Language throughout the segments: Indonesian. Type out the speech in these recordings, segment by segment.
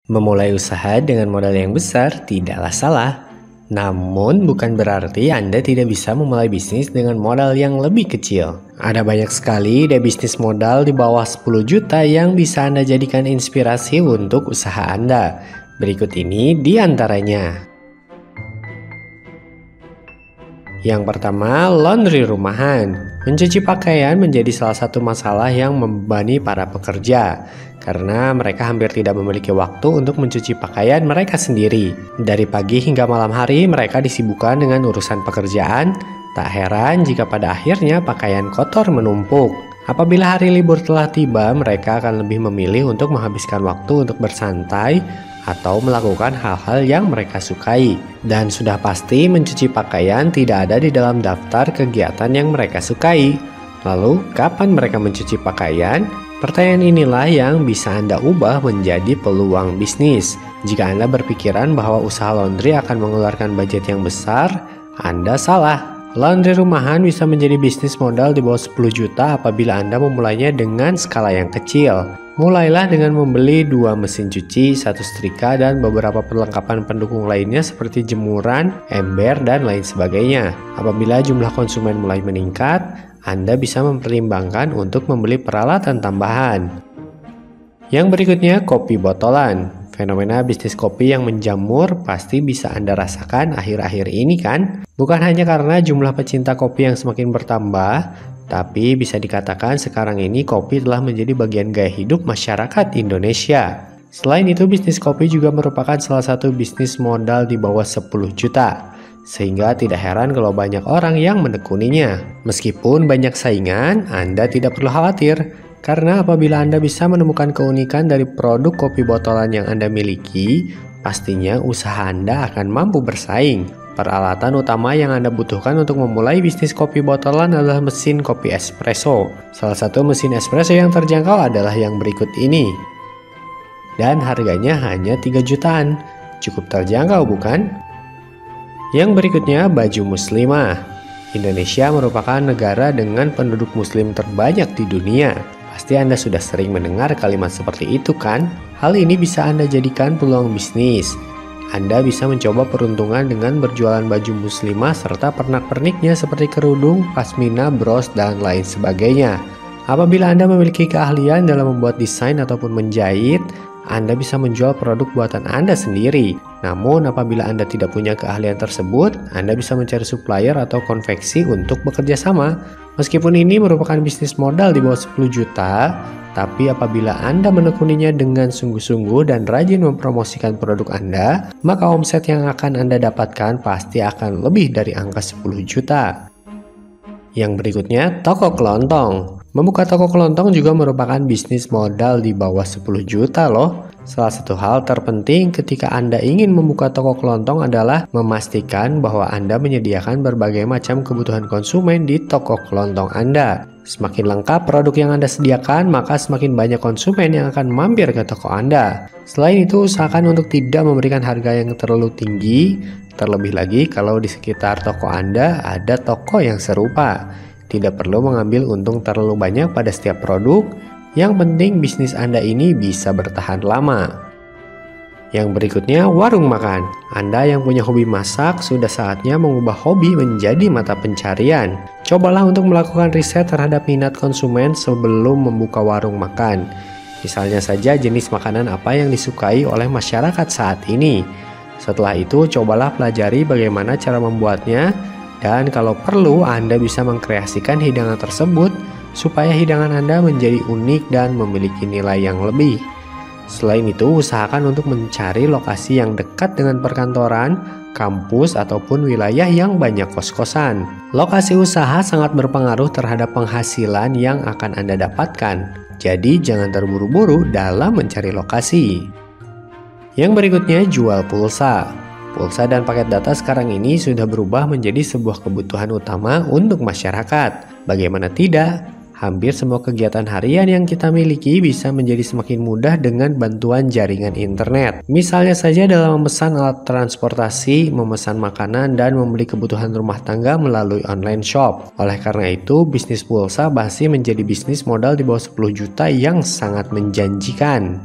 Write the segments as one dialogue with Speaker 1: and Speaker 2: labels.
Speaker 1: Memulai usaha dengan modal yang besar tidaklah salah. Namun bukan berarti Anda tidak bisa memulai bisnis dengan modal yang lebih kecil. Ada banyak sekali ide bisnis modal di bawah 10 juta yang bisa Anda jadikan inspirasi untuk usaha Anda. Berikut ini di antaranya. Yang pertama, laundry rumahan. Mencuci pakaian menjadi salah satu masalah yang membebani para pekerja, karena mereka hampir tidak memiliki waktu untuk mencuci pakaian mereka sendiri. Dari pagi hingga malam hari, mereka disibukkan dengan urusan pekerjaan. Tak heran jika pada akhirnya pakaian kotor menumpuk. Apabila hari libur telah tiba, mereka akan lebih memilih untuk menghabiskan waktu untuk bersantai atau melakukan hal-hal yang mereka sukai. Dan sudah pasti mencuci pakaian tidak ada di dalam daftar kegiatan yang mereka sukai. Lalu, kapan mereka mencuci pakaian? Pertanyaan inilah yang bisa Anda ubah menjadi peluang bisnis. Jika Anda berpikiran bahwa usaha laundry akan mengeluarkan budget yang besar, Anda salah. Laundry rumahan bisa menjadi bisnis modal di bawah 10 juta apabila Anda memulainya dengan skala yang kecil. Mulailah dengan membeli 2 mesin cuci, 1 setrika, dan beberapa perlengkapan pendukung lainnya seperti jemuran, ember, dan lain sebagainya. Apabila jumlah konsumen mulai meningkat, Anda bisa mempertimbangkan untuk membeli peralatan tambahan. Yang berikutnya, kopi botolan. Fenomena bisnis kopi yang menjamur pasti bisa Anda rasakan akhir-akhir ini kan? Bukan hanya karena jumlah pecinta kopi yang semakin bertambah, tapi bisa dikatakan sekarang ini kopi telah menjadi bagian gaya hidup masyarakat Indonesia. Selain itu, bisnis kopi juga merupakan salah satu bisnis modal di bawah 10 juta. Sehingga tidak heran kalau banyak orang yang menekuninya. Meskipun banyak saingan, Anda tidak perlu khawatir. Karena apabila Anda bisa menemukan keunikan dari produk kopi botolan yang Anda miliki, pastinya usaha Anda akan mampu bersaing. Peralatan utama yang Anda butuhkan untuk memulai bisnis kopi botolan adalah mesin kopi espresso. Salah satu mesin espresso yang terjangkau adalah yang berikut ini. Dan harganya hanya 3 jutaan. Cukup terjangkau bukan? Yang berikutnya, baju muslimah. Indonesia merupakan negara dengan penduduk muslim terbanyak di dunia. Pasti Anda sudah sering mendengar kalimat seperti itu kan? Hal ini bisa Anda jadikan peluang bisnis. Anda bisa mencoba peruntungan dengan berjualan baju muslimah serta pernak-perniknya seperti kerudung, pasmina, bros, dan lain sebagainya. Apabila Anda memiliki keahlian dalam membuat desain ataupun menjahit, Anda bisa menjual produk buatan Anda sendiri. Namun apabila Anda tidak punya keahlian tersebut, Anda bisa mencari supplier atau konveksi untuk bekerja sama. Meskipun ini merupakan bisnis modal di bawah 10 juta, tapi apabila Anda menekuninya dengan sungguh-sungguh dan rajin mempromosikan produk Anda, maka omset yang akan Anda dapatkan pasti akan lebih dari angka 10 juta. Yang berikutnya, toko kelontong. Membuka toko kelontong juga merupakan bisnis modal di bawah 10 juta loh. Salah satu hal terpenting ketika Anda ingin membuka toko kelontong adalah memastikan bahwa Anda menyediakan berbagai macam kebutuhan konsumen di toko kelontong Anda. Semakin lengkap produk yang Anda sediakan, maka semakin banyak konsumen yang akan mampir ke toko Anda. Selain itu, usahakan untuk tidak memberikan harga yang terlalu tinggi, terlebih lagi kalau di sekitar toko Anda ada toko yang serupa. Tidak perlu mengambil untung terlalu banyak pada setiap produk. Yang penting bisnis Anda ini bisa bertahan lama. Yang berikutnya, warung makan. Anda yang punya hobi masak, sudah saatnya mengubah hobi menjadi mata pencarian. Cobalah untuk melakukan riset terhadap minat konsumen sebelum membuka warung makan. Misalnya saja jenis makanan apa yang disukai oleh masyarakat saat ini. Setelah itu, cobalah pelajari bagaimana cara membuatnya, dan kalau perlu Anda bisa mengkreasikan hidangan tersebut supaya hidangan Anda menjadi unik dan memiliki nilai yang lebih. Selain itu, usahakan untuk mencari lokasi yang dekat dengan perkantoran, kampus, ataupun wilayah yang banyak kos-kosan. Lokasi usaha sangat berpengaruh terhadap penghasilan yang akan Anda dapatkan. Jadi, jangan terburu-buru dalam mencari lokasi. Yang berikutnya, jual pulsa. Pulsa dan paket data sekarang ini sudah berubah menjadi sebuah kebutuhan utama untuk masyarakat. Bagaimana tidak? Hampir semua kegiatan harian yang kita miliki bisa menjadi semakin mudah dengan bantuan jaringan internet. Misalnya saja dalam memesan alat transportasi, memesan makanan, dan membeli kebutuhan rumah tangga melalui online shop. Oleh karena itu, bisnis pulsa masih menjadi bisnis modal di bawah 10 juta yang sangat menjanjikan.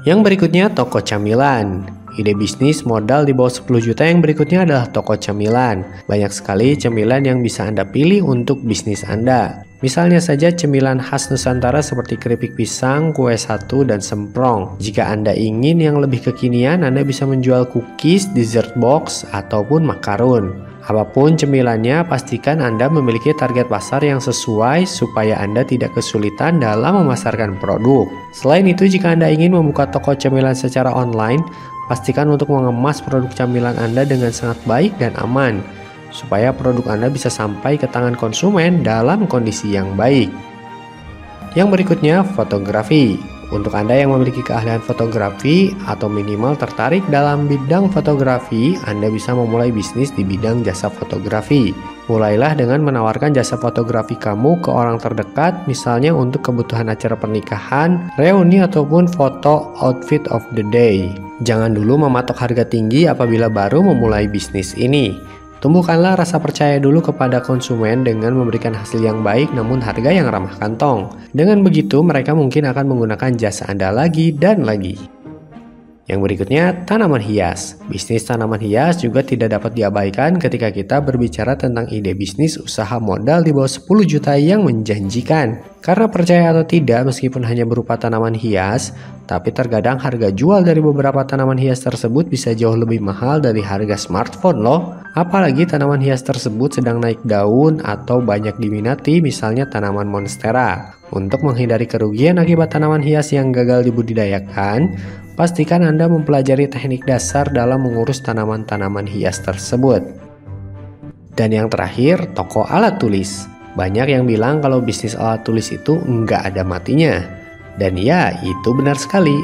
Speaker 1: Yang berikutnya toko camilan. Ide bisnis modal di bawah 10 juta yang berikutnya adalah toko camilan. Banyak sekali cemilan yang bisa Anda pilih untuk bisnis Anda. Misalnya saja cemilan khas Nusantara seperti keripik pisang, kue satu, dan semprong. Jika Anda ingin yang lebih kekinian, Anda bisa menjual cookies, dessert box, ataupun makarun. Apapun cemilannya, pastikan Anda memiliki target pasar yang sesuai supaya Anda tidak kesulitan dalam memasarkan produk. Selain itu, jika Anda ingin membuka toko cemilan secara online, pastikan untuk mengemas produk camilan Anda dengan sangat baik dan aman, supaya produk Anda bisa sampai ke tangan konsumen dalam kondisi yang baik. Yang berikutnya, fotografi. Untuk Anda yang memiliki keahlian fotografi atau minimal tertarik dalam bidang fotografi, Anda bisa memulai bisnis di bidang jasa fotografi. Mulailah dengan menawarkan jasa fotografi kamu ke orang terdekat, misalnya untuk kebutuhan acara pernikahan, reuni, ataupun foto outfit of the day. Jangan dulu mematok harga tinggi apabila baru memulai bisnis ini. Tumbuhkanlah rasa percaya dulu kepada konsumen dengan memberikan hasil yang baik namun harga yang ramah kantong. Dengan begitu, mereka mungkin akan menggunakan jasa Anda lagi dan lagi. Yang berikutnya, tanaman hias. Bisnis tanaman hias juga tidak dapat diabaikan ketika kita berbicara tentang ide bisnis usaha modal di bawah 10 juta yang menjanjikan. Karena percaya atau tidak, meskipun hanya berupa tanaman hias, tapi terkadang harga jual dari beberapa tanaman hias tersebut bisa jauh lebih mahal dari harga smartphone loh. Apalagi tanaman hias tersebut sedang naik daun atau banyak diminati, misalnya tanaman monstera. Untuk menghindari kerugian akibat tanaman hias yang gagal dibudidayakan, pastikan Anda mempelajari teknik dasar dalam mengurus tanaman-tanaman hias tersebut. Dan yang terakhir, toko alat tulis. Banyak yang bilang kalau bisnis alat tulis itu nggak ada matinya. Dan ya, itu benar sekali.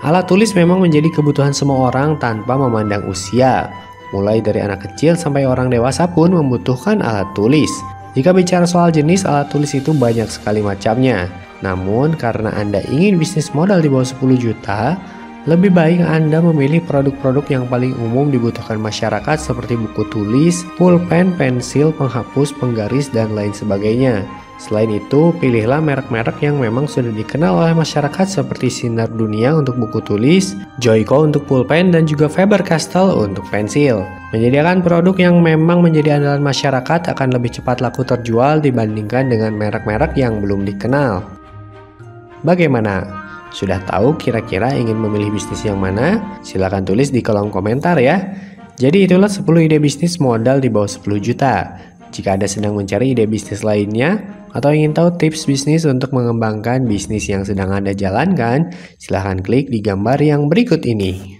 Speaker 1: Alat tulis memang menjadi kebutuhan semua orang tanpa memandang usia. Mulai dari anak kecil sampai orang dewasa pun membutuhkan alat tulis. Jika bicara soal jenis alat tulis itu banyak sekali macamnya. Namun karena Anda ingin bisnis modal di bawah 10 juta, lebih baik Anda memilih produk-produk yang paling umum dibutuhkan masyarakat seperti buku tulis, pulpen, pensil, penghapus, penggaris, dan lain sebagainya. Selain itu, pilihlah merek-merek yang memang sudah dikenal oleh masyarakat seperti Sinar Dunia untuk buku tulis, Joico untuk pulpen, dan juga Faber-Castell untuk pensil. Menyediakan produk yang memang menjadi andalan masyarakat akan lebih cepat laku terjual dibandingkan dengan merek-merek yang belum dikenal. Bagaimana? Sudah tahu kira-kira ingin memilih bisnis yang mana? Silahkan tulis di kolom komentar ya. Jadi itulah 10 ide bisnis modal di bawah 10 juta. Jika Anda sedang mencari ide bisnis lainnya, atau ingin tahu tips bisnis untuk mengembangkan bisnis yang sedang Anda jalankan, silahkan klik di gambar yang berikut ini.